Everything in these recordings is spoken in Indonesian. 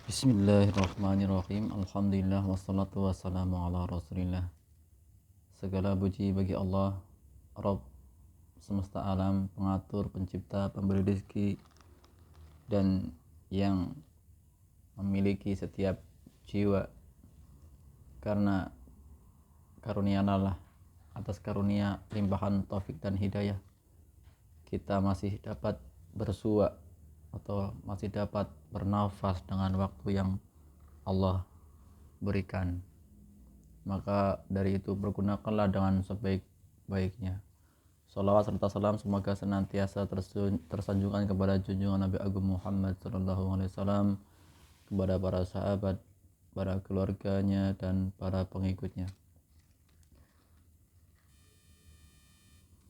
Bismillahirrahmanirrahim. Alhamdulillah wassalatu wassalamu ala rasulillah. Segala puji bagi Allah, Rabb semesta alam, pengatur, pencipta, pemberi rezeki, dan yang memiliki setiap jiwa. Karena karunia Allah, atas karunia limpahan taufik dan hidayah, kita masih dapat bersua atau masih dapat bernafas dengan waktu yang Allah berikan. Maka dari itu pergunakanlah dengan sebaik-baiknya. Salawat serta salam semoga senantiasa tersanjungkan kepada junjungan Nabi Agung Muhammad SAW, kepada para sahabat, para keluarganya, dan para pengikutnya.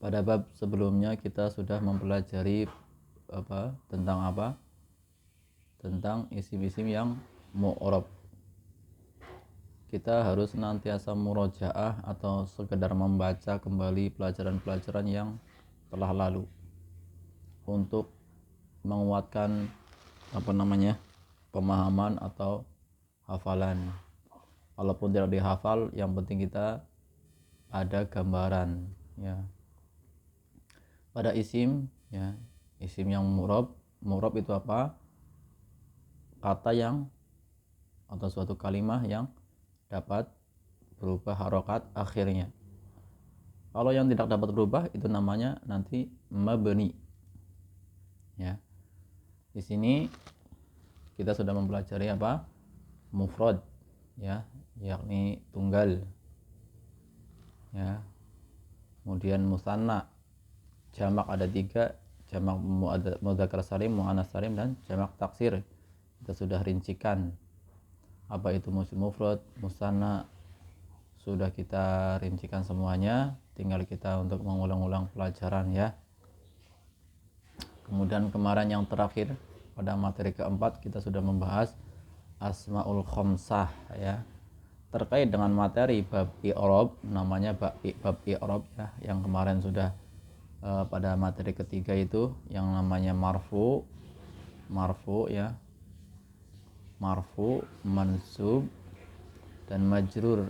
Pada bab sebelumnya kita sudah mempelajari tentang isim-isim yang mu'rab. Kita harus senantiasa murojaah atau sekedar membaca kembali pelajaran-pelajaran yang telah lalu untuk menguatkan pemahaman atau hafalan. Walaupun tidak dihafal, yang penting kita ada gambaran ya. Pada isim ya, isim yang mu'rab itu apa? Kata yang atau suatu kalimah yang dapat berubah harokat akhirnya. Kalau yang tidak dapat berubah itu namanya nanti mabni. Ya. Di sini kita sudah mempelajari apa? Mufrad ya, yakni tunggal. Ya. Kemudian musanna, jamak ada 3, jamak mudzakkar salim, muannas salim, dan jamak taksir. Kita sudah rincikan apa itu mufrad, musanna, sudah kita rincikan semuanya, tinggal kita untuk mengulang-ulang pelajaran ya. Kemudian kemarin yang terakhir pada materi keempat kita sudah membahas asmaul khamsah ya, terkait dengan materi bab i'rab, namanya bab i'rab ya, yang kemarin sudah pada materi ketiga itu yang namanya marfu ya, marfu, mansub, dan majrur.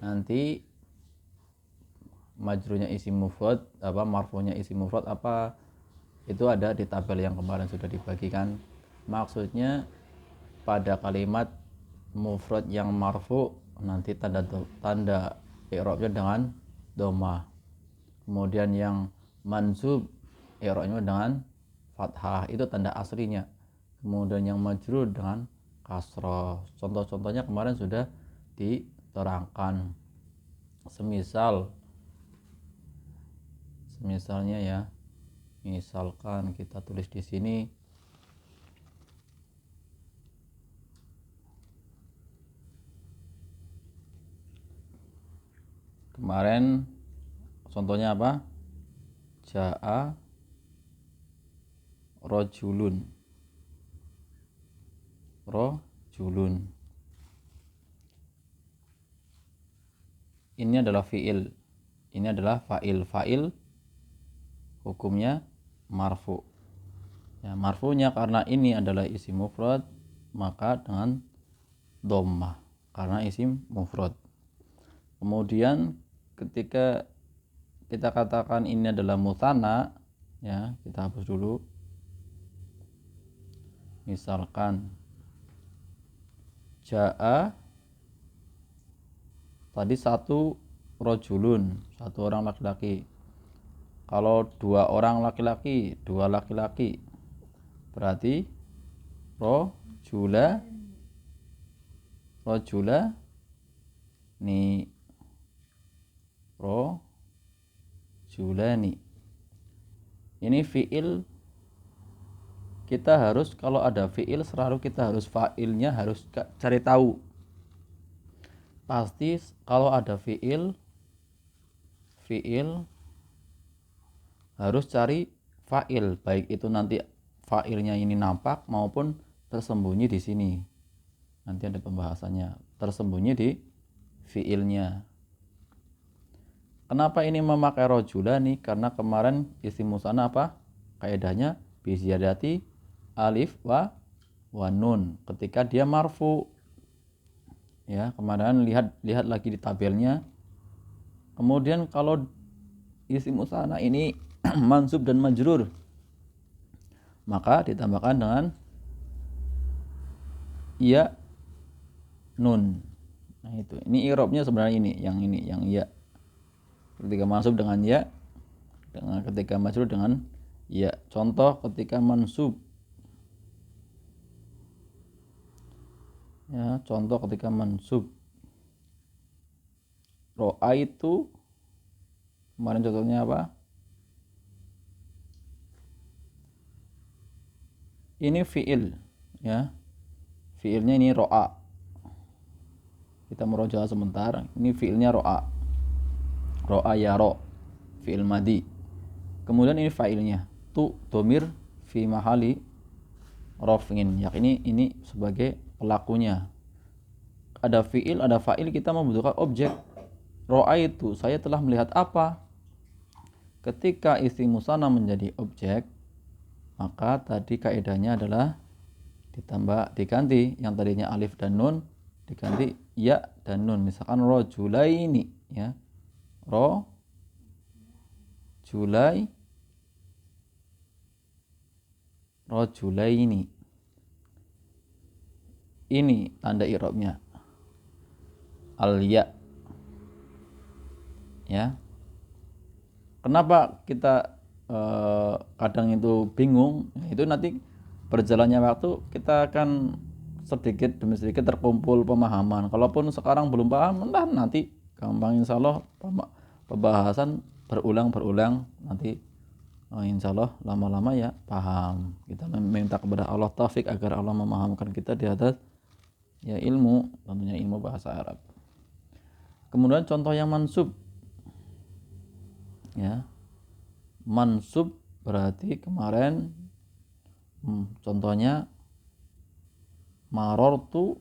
Nanti majrurnya isim mufrad, marfunya isim mufrad apa, itu ada di tabel yang kemarin sudah dibagikan. Maksudnya pada kalimat mufrad yang marfu nanti tanda i'rabnya dengan dhamma. Kemudian yang mansub i'rabnya dengan fathah, itu tanda aslinya. Kemudian yang majrur dengan kasroh. Contoh-contohnya kemarin sudah diterangkan. Misalnya ya, misalkan kita tulis di sini kemarin contohnya apa? Ja'a rojulun. Ini adalah fiil, ini adalah fa'il hukumnya marfu ya. Marfunya karena ini adalah isim mufrad, maka dengan dhammah karena isim mufrad. Kemudian ketika kita katakan ini adalah mutsanna ya, kita hapus dulu. Misalkan ja'a tadi satu rojulun, satu orang laki-laki. Kalau 2 orang laki-laki, 2 laki-laki, berarti rojula ni, rojulani. Ini fiil. Kita harus, kalau ada fiil selalu kita harus fa'ilnya harus cari tahu. Pasti kalau ada fiil harus cari fa'il, baik itu nanti fa'ilnya ini nampak maupun tersembunyi di sini. Nanti ada pembahasannya, tersembunyi di fiilnya. Kenapa ini memakai rojulani? Karena kemarin isim musanna apa? Kaidahnya bi ziyadati alif wa wa nun ketika dia marfu. Ya, kemarin lihat lagi di tabelnya. Kemudian kalau isim musanna ini mansub dan majrur, maka ditambahkan dengan ya nun. Nah itu, ini i'rabnya sebenarnya ini yang ya. Ketika mansub dengan ya, dengan ketika majrur dengan ya. Contoh ketika mansub. Ya, contoh ketika mansub. Ro'a itu kemarin contohnya apa? Ini fi'il, ya. Fi'ilnya ini ro'a. Kita merojaah sebentar. Ini fi'ilnya ro'a. Ro'a ya ro. Fi'il madi. Kemudian ini fa'ilnya. Tu domir fi mahali rof'in. Yakni ini sebagai pelakunya. Ada fi'il, ada fa'il, kita membutuhkan objek. Ro'a itu saya telah melihat apa? Ketika isim musanna menjadi objek, maka tadi kaidahnya adalah diganti yang tadinya alif dan nun diganti ya dan nun. Misalkan rojulaini, ya, rojulaini, ini tanda i'rabnya al ya. Ya, kenapa kita kadang itu bingung? Itu nanti berjalannya waktu kita akan sedikit demi sedikit terkumpul pemahaman. Kalaupun sekarang belum paham, entah nanti gampang, insya Allah pembahasan berulang nanti insya Allah lama-lama ya paham. Kita meminta kepada Allah taufik agar Allah memahamkan kita di atas ya ilmu, tentunya ilmu bahasa Arab. Kemudian contoh yang mansub, ya, mansub berarti kemarin contohnya marortu,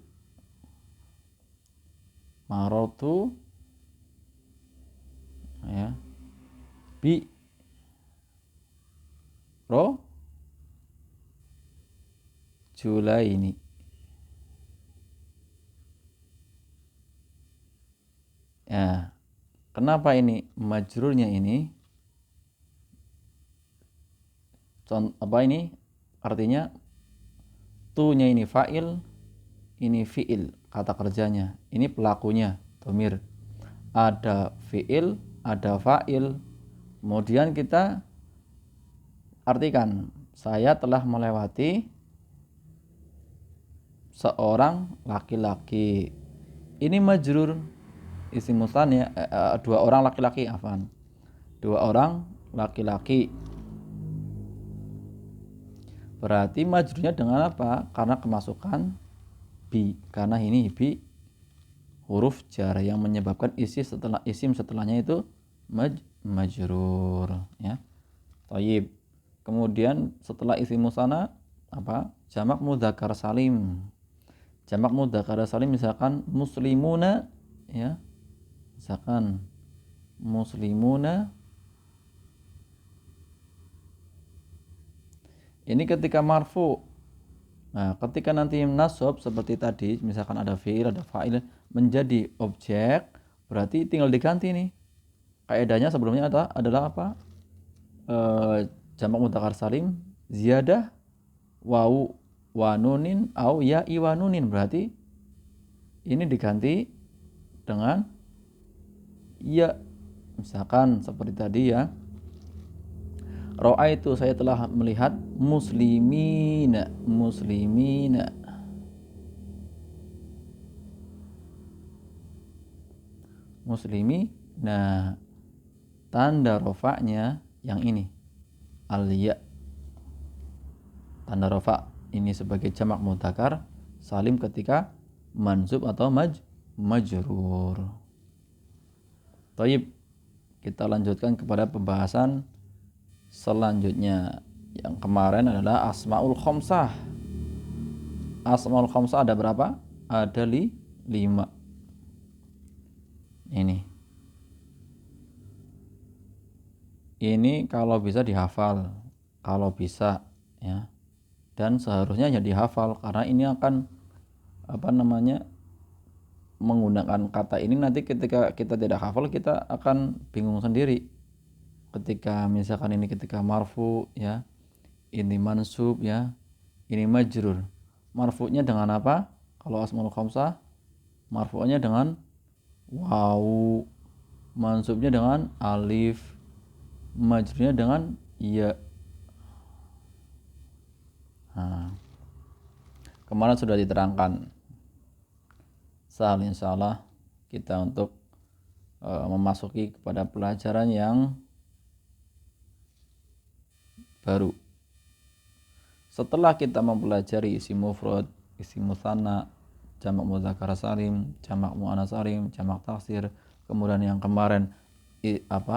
ya, bi julaini. Ya, kenapa ini majrurnya ini? Apa ini? Artinya tu-nya ini fa'il, ini fi'il, kata kerjanya. Ini pelakunya, dhamir. Ada fi'il, ada fa'il. Kemudian kita artikan, saya telah melewati seorang laki-laki. Ini majrur, isim musanna, dua orang laki-laki, afan. Dua orang laki-laki. Berarti majrurnya dengan apa? Karena kemasukan bi. Karena ini bi huruf jar yang menyebabkan isim setelahnya itu majrur, ya. Thayyib. Kemudian setelah isim musanna apa? Jamak mudzakkar salim. Jamak mudzakkar salim misalkan muslimuna, ya. Misalkan muslimuna. Ini ketika marfu. Nah, ketika nanti nasab seperti tadi, misalkan ada fi'il, ada fa'il menjadi objek, berarti tinggal diganti nih. Kaidahnya sebelumnya adalah apa? Jamak mudzakkar salim ziyadah wawu wa nunin au ya wa nunin, berarti ini diganti dengan ya. Misalkan seperti tadi, ya, ro'a itu saya telah melihat muslimina. Nah, tanda rofa'nya yang ini al-ya. Tanda rofa ini sebagai jamak mudzakkar salim ketika mansub atau majrur. Thayyib, kita lanjutkan kepada pembahasan selanjutnya. Yang kemarin adalah asmaul khamsah. Asmaul khamsah ada berapa? Ada 5. Ini kalau bisa dihafal, kalau bisa, ya, dan seharusnya ya dihafal, karena ini akan menggunakan kata ini nanti ketika kita tidak hafal kita akan bingung sendiri. Ketika misalkan ini ketika marfu ya, ini mansub ya, ini majrur. Marfu'nya dengan apa? Kalau asmaul khamsah marfu'nya dengan waw, mansubnya dengan alif, majrurnya dengan ya. Nah, kemarin sudah diterangkan. Sahal insyaallah kita untuk memasuki kepada pelajaran yang baru. Setelah kita mempelajari isim mufrad, isim musanna, jamak mudzakkar salim, jamak muannats salim, jamak taksir, kemudian yang kemarin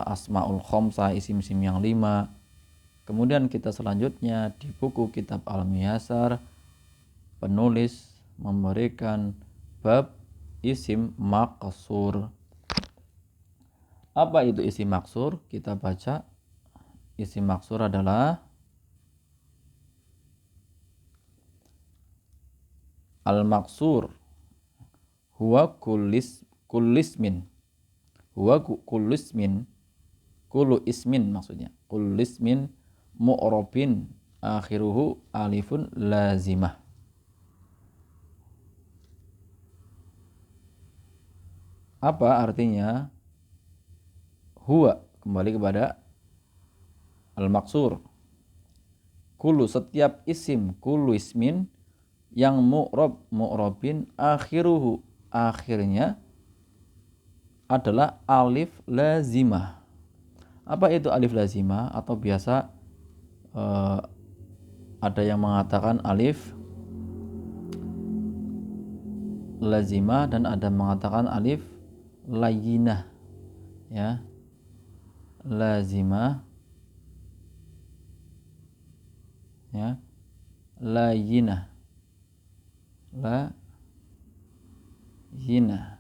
asmaul khamsah, isim-isim yang 5. Kemudian kita selanjutnya di buku kitab Al-Muyassar penulis memberikan bab isim maqsur. Apa itu isim maqsur? Kita baca. Isim maqsur adalah al-maqsur huwa kullismin. Huwa kullismin. Kullu ismin maksudnya. Kullismin mu'rabin akhiruhu alifun lazimah. Apa artinya? Huwa kembali kepada al-maqsur. Kullu setiap isim, kullu ismin yang mu'rabin akhiruhu akhirnya adalah alif lazimah. Apa itu alif lazimah? Atau biasa ada yang mengatakan alif lazimah dan ada mengatakan alif layyinah ya. Lazimah ya, layyinah, layyinah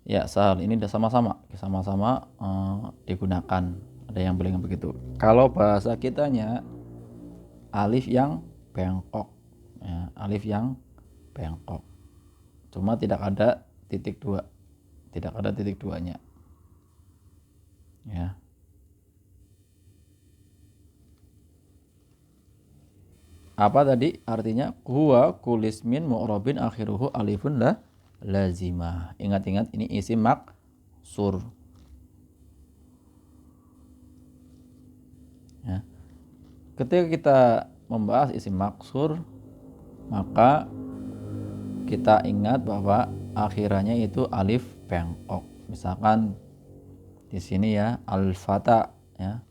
ya. Sahal ini udah sama-sama digunakan, ada yang bilang begitu. Kalau bahasa kitanya alif yang bengkok ya, alif yang bengkok, cuma tidak ada titik duanya ya. Apa tadi artinya? Huwa kulismin mu'rabin akhiruhu alifun lazimah. Ingat-ingat ini isim maqsur ya. Ketika kita membahas isim maqsur, maka kita ingat bahwa akhirannya itu alif bengkok. Misalkan di sini ya, al-fata ya.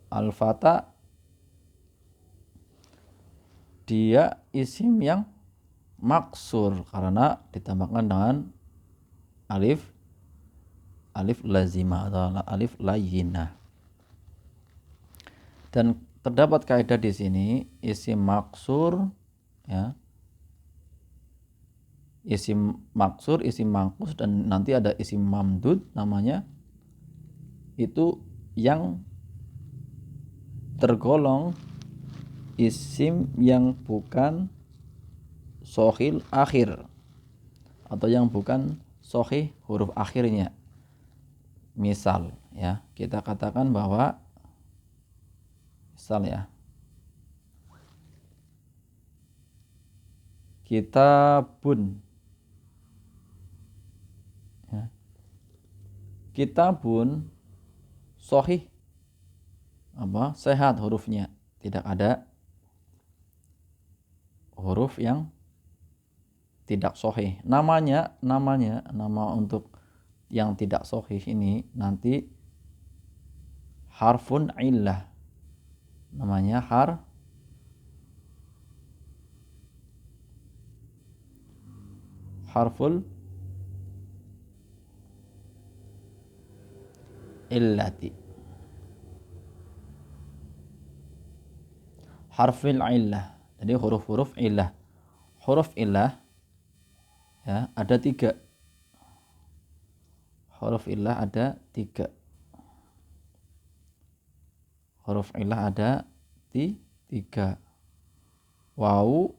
Al-fata dia isim yang maksur karena ditambahkan dengan alif lazimah atau alif layyinah. Dan terdapat kaidah di sini isim maksur ya. Isim maksur, isim mangkus, dan nanti ada isim mamdud namanya, itu yang tergolong isim yang bukan sohil akhir atau yang bukan sohih huruf akhirnya. Misal ya, kita katakan bahwa misal ya, kitabun ya. Kitabun sohih sehat hurufnya, tidak ada huruf yang tidak sohih. Nama untuk yang tidak sohih ini nanti harfun illah, namanya harful illati, harfil illah. Jadi huruf-huruf illah. Huruf illah ya ada 3. Huruf illah ada 3. Huruf ilah ada 3. Waw,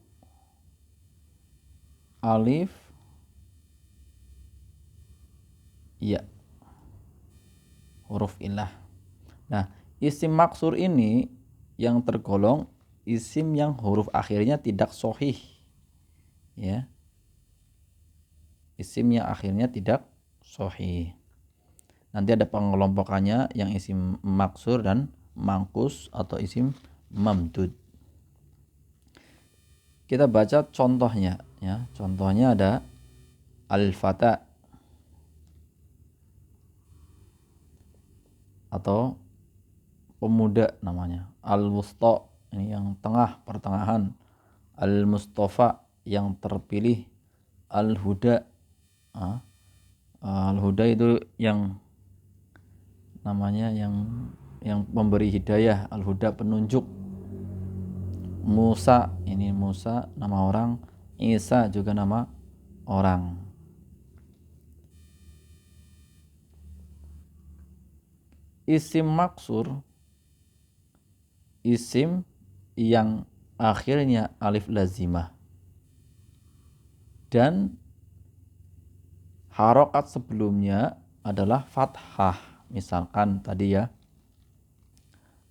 alif, ya, huruf ilah. Nah, isim maksur ini yang tergolong isim yang huruf akhirnya tidak sahih, ya. Isim yang akhirnya tidak sahih. Nanti ada pengelompokannya yang isim maksur dan mangkus atau isim mamdud. Kita baca contohnya, ya. Contohnya ada al-fata atau pemuda namanya, al-wusta ini yang tengah, pertengahan, al-mustafa yang terpilih, al-huda. Al-huda itu yang namanya yang memberi hidayah, al-huda penunjuk. Musa, ini Musa nama orang, Isa juga nama orang. Isim maksur, isim yang akhirnya alif lazimah dan harokat sebelumnya adalah fathah. Misalkan tadi ya,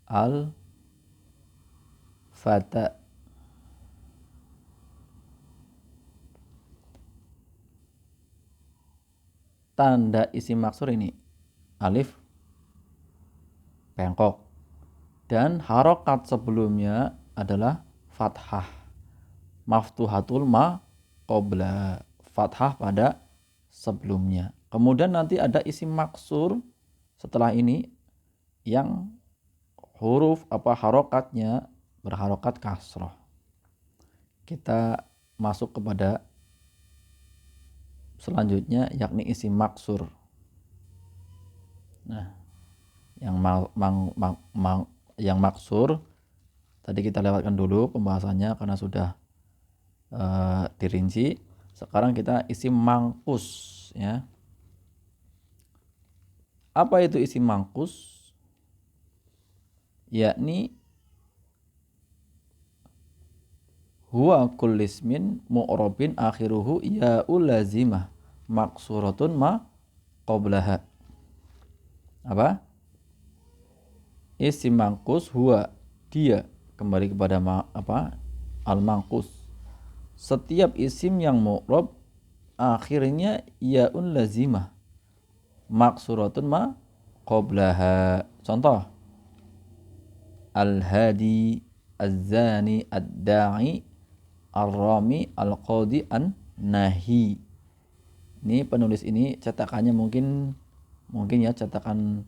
al-fata. Tanda isim maksur ini alif bengkok dan harokat sebelumnya adalah fathah. Maftuhatul ma qabla, fathah pada sebelumnya. Kemudian nanti ada isim maksur setelah ini yang huruf harokatnya berharokat kasroh. Kita masuk kepada selanjutnya yakni isim maksur. Nah, yang maksur tadi kita lewatkan dulu pembahasannya karena sudah dirinci. Sekarang kita isim mangkus, ya. Apa itu isim mangkus? Yakni huwa kullismin mu'rabin akhiruhu ya'ul lazimah maksuratun ma qablaha. Apa? Isim mangkus huwa, dia, kembali kepada al-mangkus. Setiap isim yang mu'rab akhirnya ya'un lazimah maksuratun ma qablaha. Contoh, al-hadi, az-zani, ad-da'i, ar-rami, al-qadi, an-nahi. Ini penulis ini cetakannya mungkin ya cetakan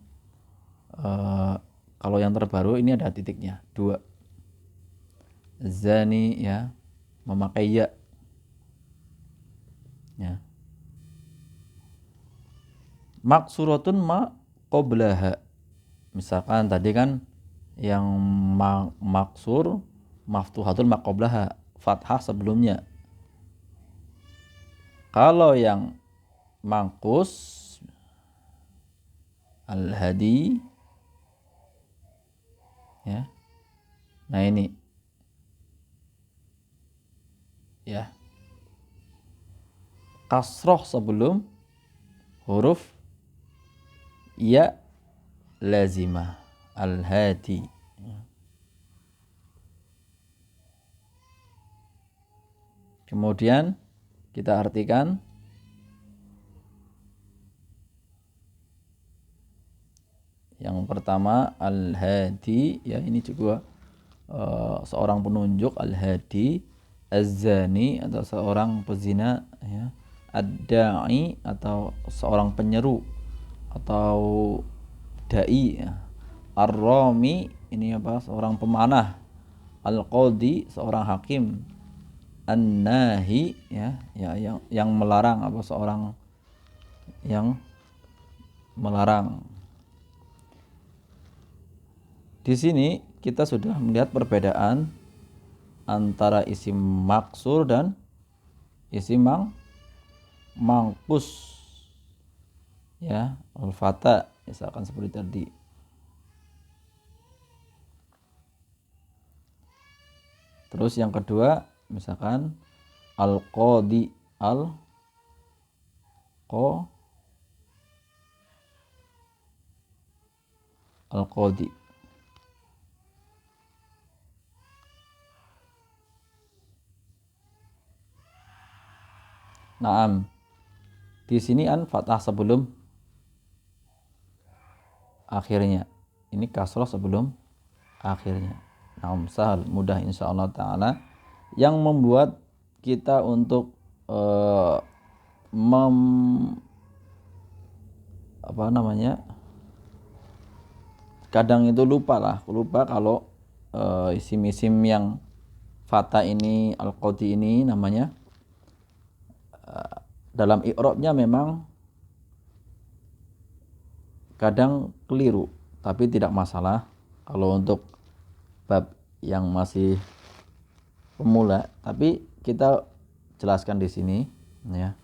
kalau yang terbaru ini ada titiknya 2. Zani, ya, memakai ya. Ya. Maksuratun ma qablaha. Misalkan tadi kan yang maksur maftuhatul ma qablaha, fathah sebelumnya. Kalau yang mangkus al-hadi, ya. Nah ini, ya, kasroh sebelum huruf ya lazimah, al-hadi. Kemudian kita artikan yang pertama al-hadi, ya, ini juga seorang penunjuk, al-hadi, az-zani atau seorang pezina, ya, ad-da'i atau seorang penyeru atau dai, ya. Ar-rami ini seorang pemanah, al-qadi seorang hakim, an-nahi, ya, yang melarang seorang yang melarang. Di sini kita sudah melihat perbedaan antara isim maksur dan isim mangkus, ya, al-fata misalkan seperti tadi. Terus yang kedua misalkan al-qadi, al-qadi. Naam. Di sini fathah sebelum akhirnya. Ini kasroh sebelum akhirnya. Naam, sahal, mudah insyaallah taala. Yang membuat kita untuk kadang itu lupa kalau isim-isim yang fata ini, al-qadi ini namanya dalam i'rabnya memang kadang keliru, tapi tidak masalah kalau untuk bab yang masih pemula, tapi kita jelaskan di sini ya.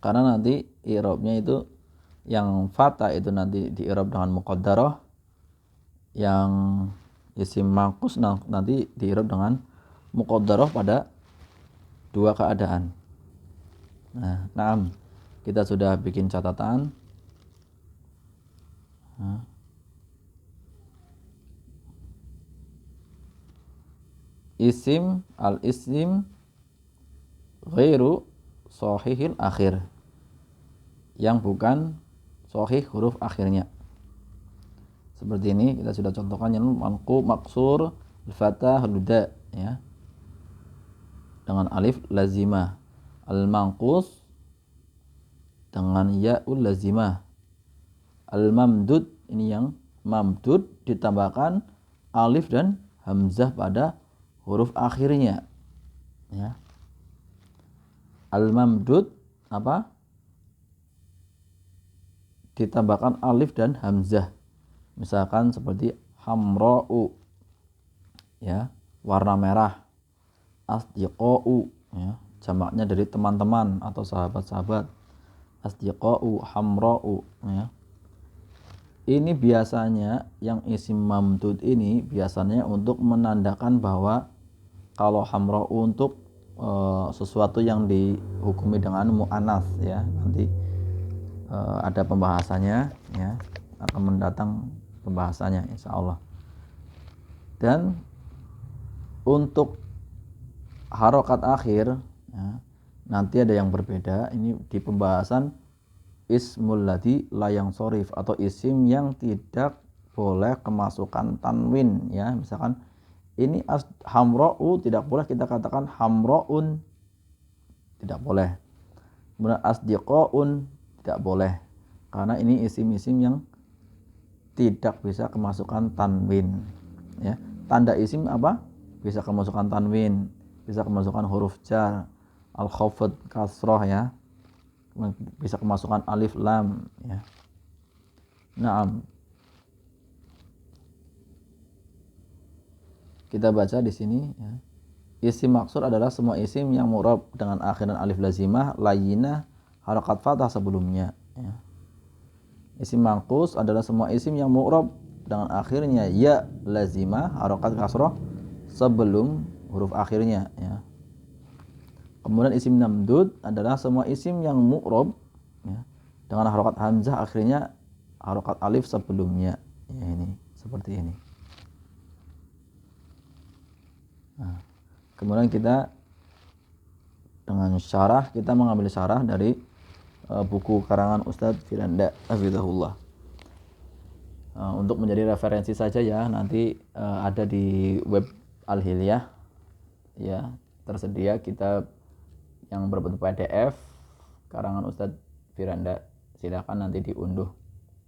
Karena nanti i'rabnya itu yang fata itu nanti di i'rab dengan muqaddarah, yang isim mangkus nanti di i'rab dengan muqaddarah pada dua keadaan. Nah, kita sudah bikin catatan. Isim al-isim ghairu sahihil akhir, yang bukan sahih huruf akhirnya. Seperti ini kita sudah contohkan yang manqub, maksur, al-fathah, al-da ya. Dengan alif lazimah. Al-manqus dengan ya'ul lazimah. Al-mamdud, ini yang mamdud ditambahkan alif dan hamzah pada huruf akhirnya ya. Al-mamdud apa? Ditambahkan alif dan hamzah. Misalkan seperti hamra'u ya, warna merah. Asdiqa'u ya, jamaknya dari teman-teman atau sahabat-sahabat. Asdiqa'u, hamra'u ya. Ini biasanya yang isim mamdud ini biasanya untuk menandakan bahwa kalau hamra'u untuk sesuatu yang dihukumi dengan mu'anats ya. Nanti ada pembahasannya ya, akan mendatang pembahasannya insyaallah. Dan untuk harokat akhir ya, nanti ada yang berbeda. Ini di pembahasan ismul ladzi la yansharif, atau isim yang tidak boleh kemasukan tanwin ya. Misalkan ini hamra'u, tidak boleh kita katakan hamra'un, tidak boleh. Kemudian asdiqa'un, tidak boleh, karena ini isim-isim yang tidak bisa kemasukan tanwin ya. Tanda isim apa? Bisa kemasukan tanwin, bisa kemasukan huruf jar, al-khafd, kasroh ya, bisa kemasukan alif lam ya. Naam. Kita baca di sini ya. Isim maksur adalah semua isim yang mu'rab dengan akhiran alif lazimah layyinah harakat fathah sebelumnya ya. Isim mangkus adalah semua isim yang mu'rab dengan akhirnya ya lazimah harakat kasroh sebelum huruf akhirnya ya. Kemudian isim mamdud adalah semua isim yang mu'rab ya, dengan harakat hamzah akhirnya harakat alif sebelumnya ya. Ini seperti ini. Nah, kemudian kita dengan syarah, kita mengambil syarah dari buku karangan Ustadz Firanda hafizahullah. Untuk menjadi referensi saja ya, nanti ada di web Al-Hilyah ya, tersedia kitab yang berbentuk PDF karangan Ustadz Firanda. Silakan nanti diunduh,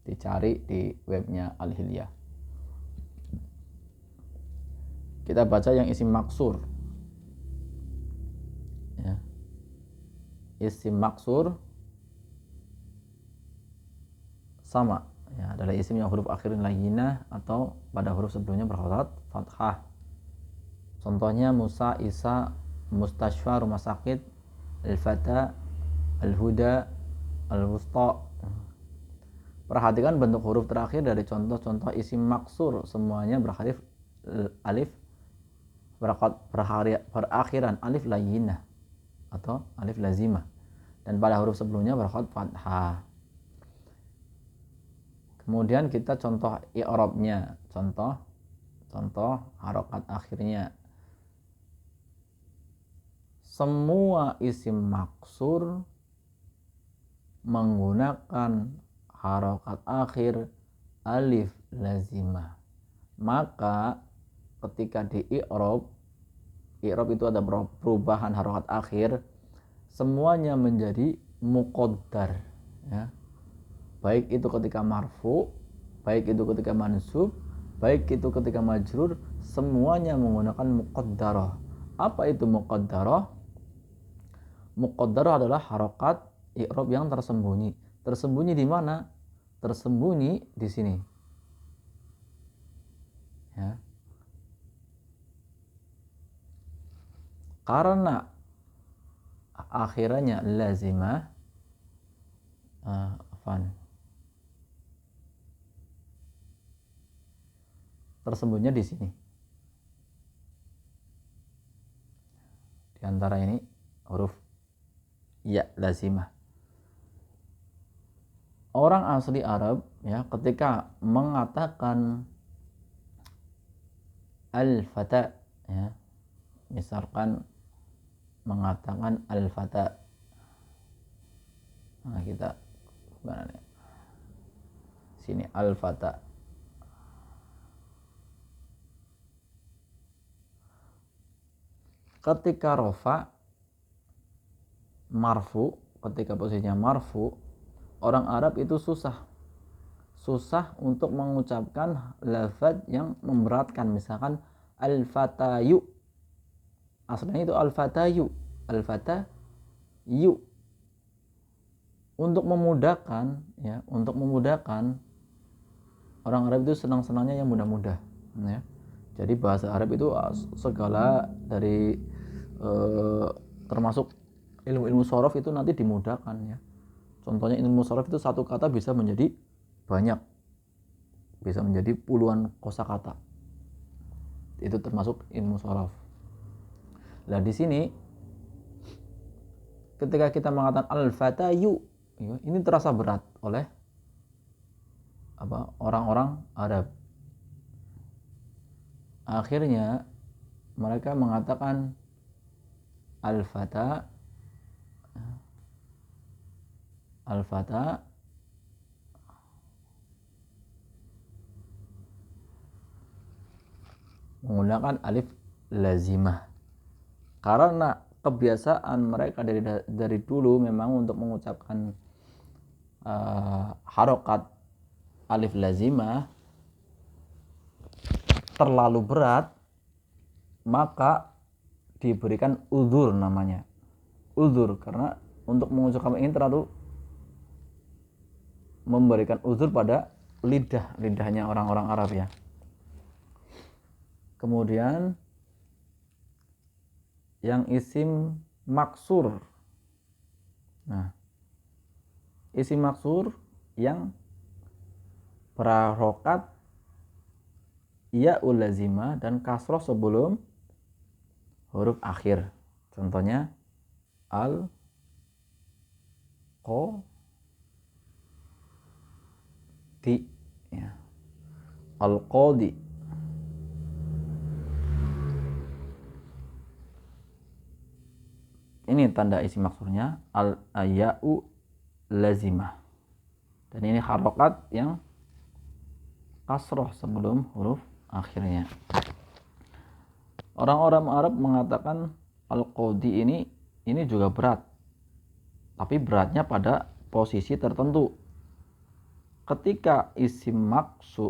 dicari di webnya Al-Hilyah. Kita baca yang isim maksur ya. Isim maksur sama ya, adalah isim yang huruf akhir layyinah atau pada huruf sebelumnya berharokat fathah. Contohnya Musa, Isa, Mustashfa, rumah sakit, Al-Fata, Al-Huda, Al-Wusta. Perhatikan bentuk huruf terakhir dari contoh-contoh isim maksur, semuanya berharif alif berakhiran alif layyinah atau alif lazimah, dan pada huruf sebelumnya berkhat fathah. Kemudian kita contoh i'rabnya, contoh harokat akhirnya. Semua isim maksur menggunakan harokat akhir alif lazimah, maka ketika di i'rab itu ada perubahan harokat akhir, semuanya menjadi muqaddar, ya. Baik itu ketika marfu, baik itu ketika mansub, baik itu ketika majrur, semuanya menggunakan muqaddarah. Apa itu muqaddarah? Muqaddarah adalah harokat i'rab yang tersembunyi. Tersembunyi di mana? Tersembunyi di sini, ya. Karena akhirnya lazimah, tersembunyi di sini. Di antara ini huruf ya lazimah. Orang asli Arab, ya, ketika mengatakan al-fata, ya, misalkan mengatakan al-fata, nah kita mana nih? Sini al-fata. Ketika rofa marfu, ketika posisinya marfu, orang Arab itu susah untuk mengucapkan lafaz yang memberatkan. Misalkan al-fatayu, aslinya itu al-fatayu. Untuk memudahkan, ya, orang Arab itu senang-senangnya yang mudah-mudah, ya. Jadi bahasa Arab itu segala dari termasuk ilmu shorof itu nanti dimudahkan, ya. Contohnya ilmu shorof itu satu kata bisa menjadi banyak, bisa menjadi puluhan kosakata. Itu termasuk ilmu shorof. Nah di sini ketika kita mengatakan al-fatayu, ya, ini terasa berat oleh orang-orang Arab. Akhirnya mereka mengatakan al-fata menggunakan alif lazimah, karena kebiasaan mereka dari dulu memang untuk mengucapkan harokat alif lazimah terlalu berat, maka diberikan uzur, namanya uzur, karena untuk mengucapkan ini terlalu memberikan uzur pada lidahnya orang-orang Arab, ya. Kemudian yang isim maksur. Nah, isim maksur yang berharokat ya'ul lazimah dan kasroh sebelum huruf akhir. Contohnya al-qadi, ya. Al-qadi. Ini tanda isim maksurnya al-ya'u lazimah. Dan ini harokat yang kasroh sebelum huruf akhirnya. Orang-orang Arab mengatakan al-qadi ini juga berat, tapi beratnya pada posisi tertentu. Ketika isim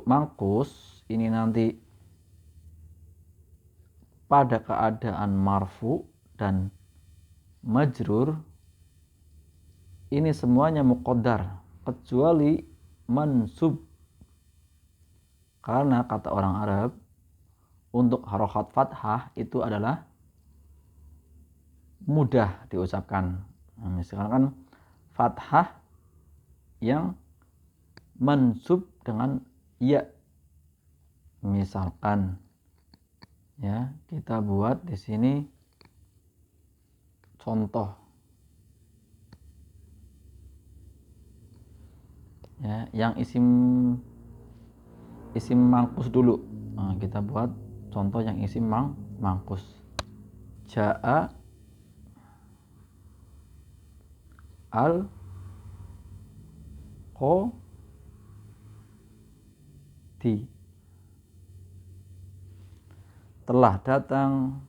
mangkus ini nanti pada keadaan marfu dan majrur, ini semuanya muqaddar kecuali mansub, karena kata orang Arab untuk harokat fathah itu adalah mudah diucapkan. Nah, misalkan fathah yang mansub dengan ya, misalkan Ya, kita buat di sini contoh. Ya, yang isim mangkus dulu. Nah, kita buat contoh yang isim mangkus. Ja'a al qadi, telah datang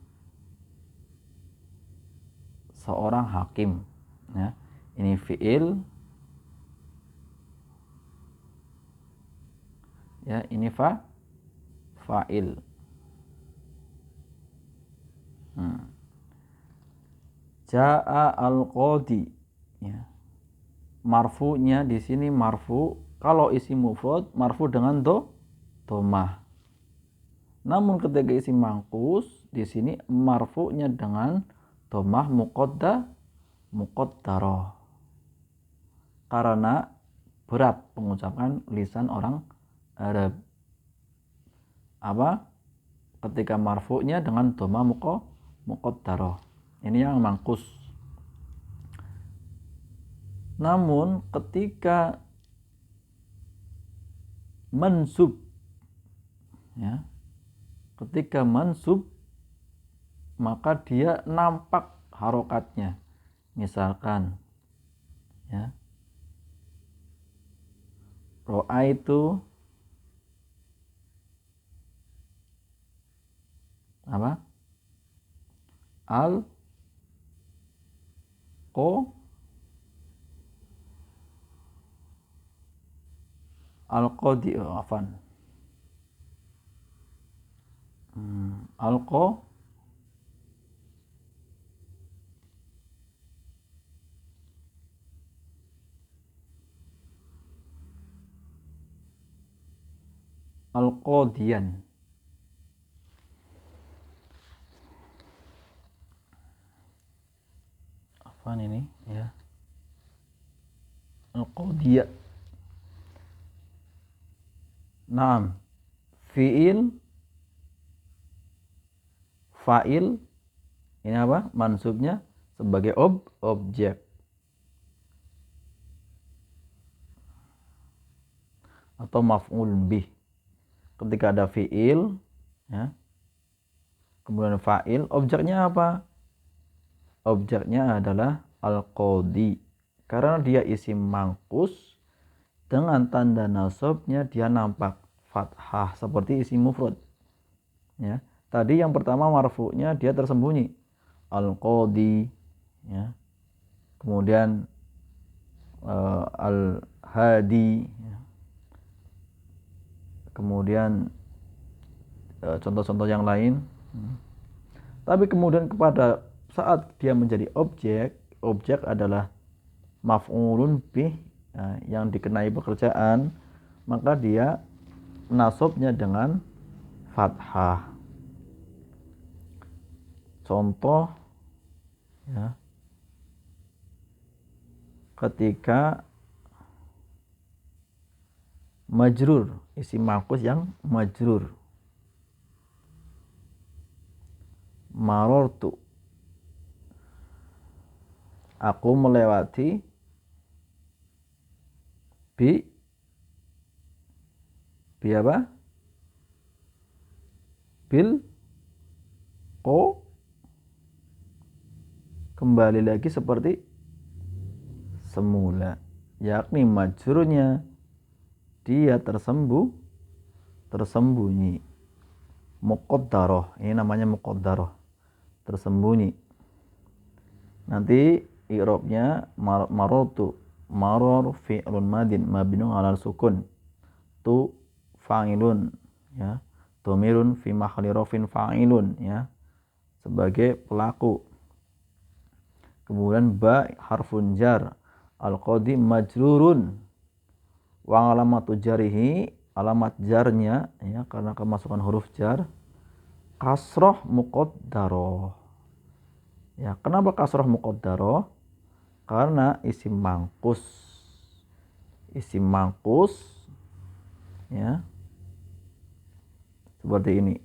seorang hakim. Ya, ini fiil. Ya, ini fa'il. Ja'a al-qadi. Ya. Marfu'nya di sini marfu. Kalau isi mufrad marfu dengan domah. Namun ketika isi mangkus di sini marfu'nya dengan domah muqaddarah. Karena berat pengucapan lisan orang Arab. Apa? Ketika marfu'nya dengan domah muqaddarah. Ini yang mangkus. Namun ketika mansub, ya, ketika mansub maka dia nampak harokatnya. Misalkan, ya, ro'a itu apa? Al-qadi, afan. Al-qadiyan. Afan ini, ya. Al-qadiyah. Naam. Fi'il, fa'il, ini apa? Mansubnya sebagai objek. Atau maf'ul bih. Ketika ada fi'il, ya, kemudian fa'il, objeknya apa? Objeknya adalah al-qadi. Karena dia isim mangkus, dengan tanda nasabnya dia nampak fathah seperti isim mufrad. Ya. Tadi yang pertama marfu'nya dia tersembunyi al-qadi, ya. Kemudian al-hadi, ya. Kemudian contoh-contoh yang lain. Tapi kemudian kepada saat dia menjadi objek adalah maf'ulun bih, yang dikenai pekerjaan, maka dia nasabnya dengan fathah. Contoh, ya, ketika majrur, isim mangkus yang majrur. Marortu, aku melewati, bi apa? Bil kembali lagi seperti semula, yakni majrurnya dia tersembunyi. Muqaddarah, ini namanya muqaddarah, tersembunyi. Nanti i'rabnya marartu, maror fi'lun madin mabniun 'alal sukun, tu fa'ilun, ya, dhamirun fi mahalli rafin fa'ilun, ya, sebagai pelaku. Kemudian ba harfun jar, al-qadi majrurun, wa alamatu jarihi, alamat jarnya, ya, karena kemasukan huruf jar, kasroh muqaddarah. Ya, kenapa kasroh muqaddarah? Karena isim mangkus. Isim mangkus, ya, seperti ini.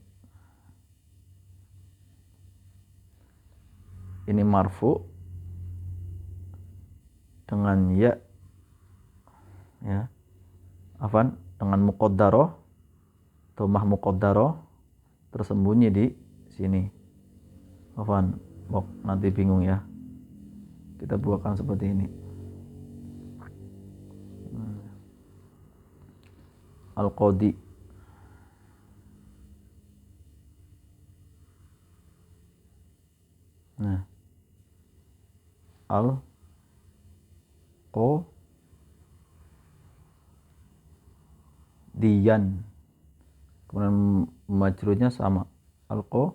ini marfu dengan ya, afan, dengan muqaddarah, dhammah muqaddarah tersembunyi di sini. Afan, nanti bingung ya. Kita buatkan seperti ini. Al-Qadi. Nah, Al-Qadiyan. Kemudian majrurnya sama. Al-Qadi.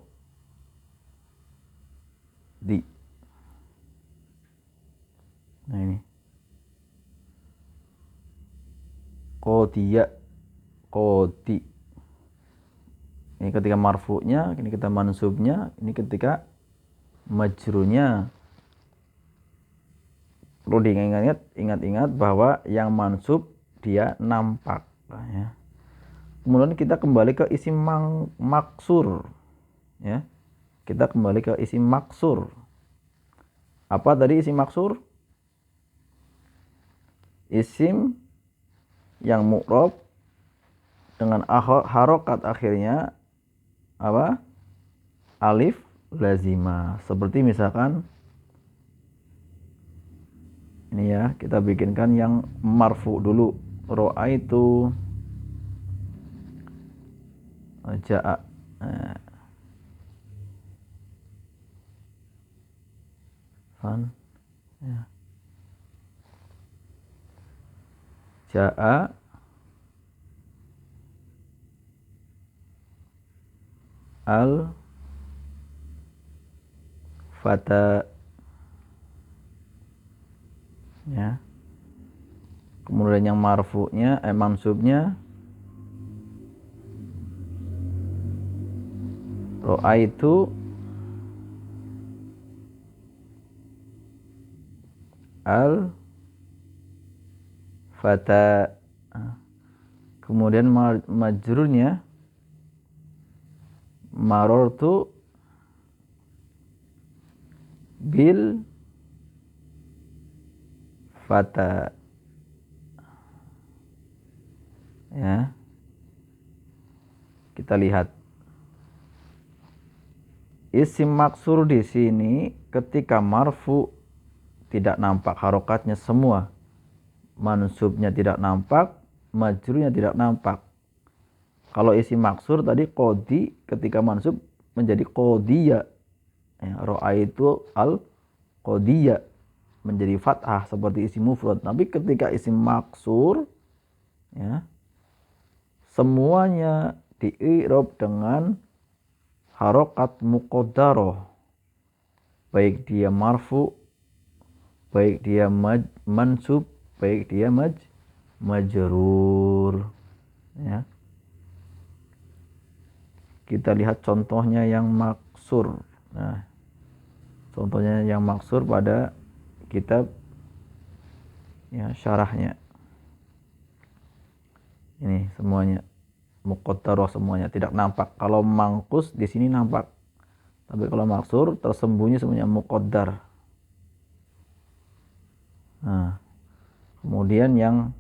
Nah ini. Qadiya. Qadi. Ini ketika marfu'nya, ini ketika mansubnya, ini ketika majrurnya. Perlu ingat-ingat bahwa yang mansub dia nampak, ya. Kemudian kita kembali ke isim maksur, ya. Kita kembali ke isim maksur. Apa tadi isim maksur? Isim yang mu'rab dengan harokat akhirnya apa? Alif lazimah. Seperti misalkan ini ya, kita bikinkan yang marfu dulu. Ra'aitu ja'a. Ya. Ja'a al fata, ya. Kemudian yang marfu'nya mansubnya ra'aitu al fata. Kemudian majrurnya marartu bil fata, ya. Kita lihat isim maksur di sini ketika marfu tidak nampak harokatnya semua, mansubnya tidak nampak, majrurnya tidak nampak. Kalau isim maksur tadi qadi ketika mansub menjadi qadiya, ya, ra'aitu al qadiya menjadi fathah seperti isim mufrad. Tapi ketika isim maksur, ya, semuanya di-i'rab dengan harokat muqaddarah, baik dia marfu, baik dia mansub, baik dia majrur, ya. Kita lihat contohnya yang maksur. Nah, contohnya yang maksur pada kitab, ya, syarahnya. Ini semuanya muqaddarah, semuanya tidak nampak. Kalau mangkus di sini nampak. Tapi kalau maksur tersembunyi semuanya muqaddar. Nah, kemudian yang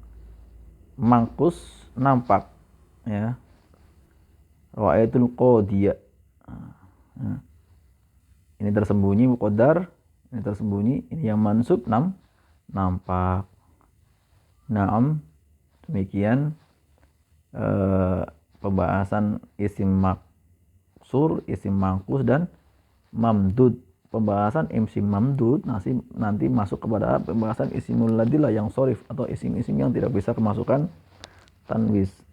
mangkus nampak, ya. Ra'aitul qadiya. Nah, ini tersembunyi muqaddar, ini tersembunyi, ini yang mansub nampak. Naam, demikian pembahasan isim maksur, isim mangkus dan mamdud. Pembahasan isim mamdud nanti masuk kepada pembahasan isimul ladilah yang sharif atau isim-isim yang tidak bisa kemasukan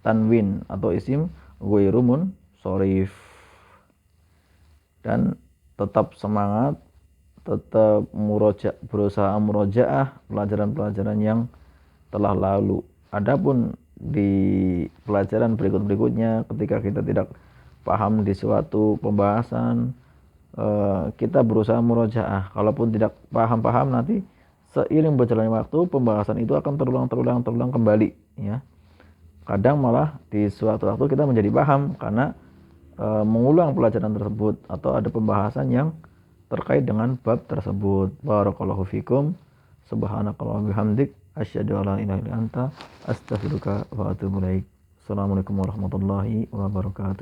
tanwin atau isim ghairu munsharif. Dan tetap semangat, tetap berusaha murojaah pelajaran-pelajaran yang telah lalu. Adapun di pelajaran berikut-berikutnya ketika kita tidak paham di suatu pembahasan, kita berusaha murojaah. Kalaupun tidak paham nanti seiring berjalannya waktu pembahasan itu akan terulang kembali, ya. Kadang malah di suatu waktu kita menjadi paham karena mengulang pelajaran tersebut atau ada pembahasan yang terkait dengan bab tersebut. Barakallahu fikum. Subhanakallahumma bihamdik asyhadu an la ilaha illa anta astaghfiruka wa atubu ilaik. Assalamualaikum warahmatullahi wabarakatuh.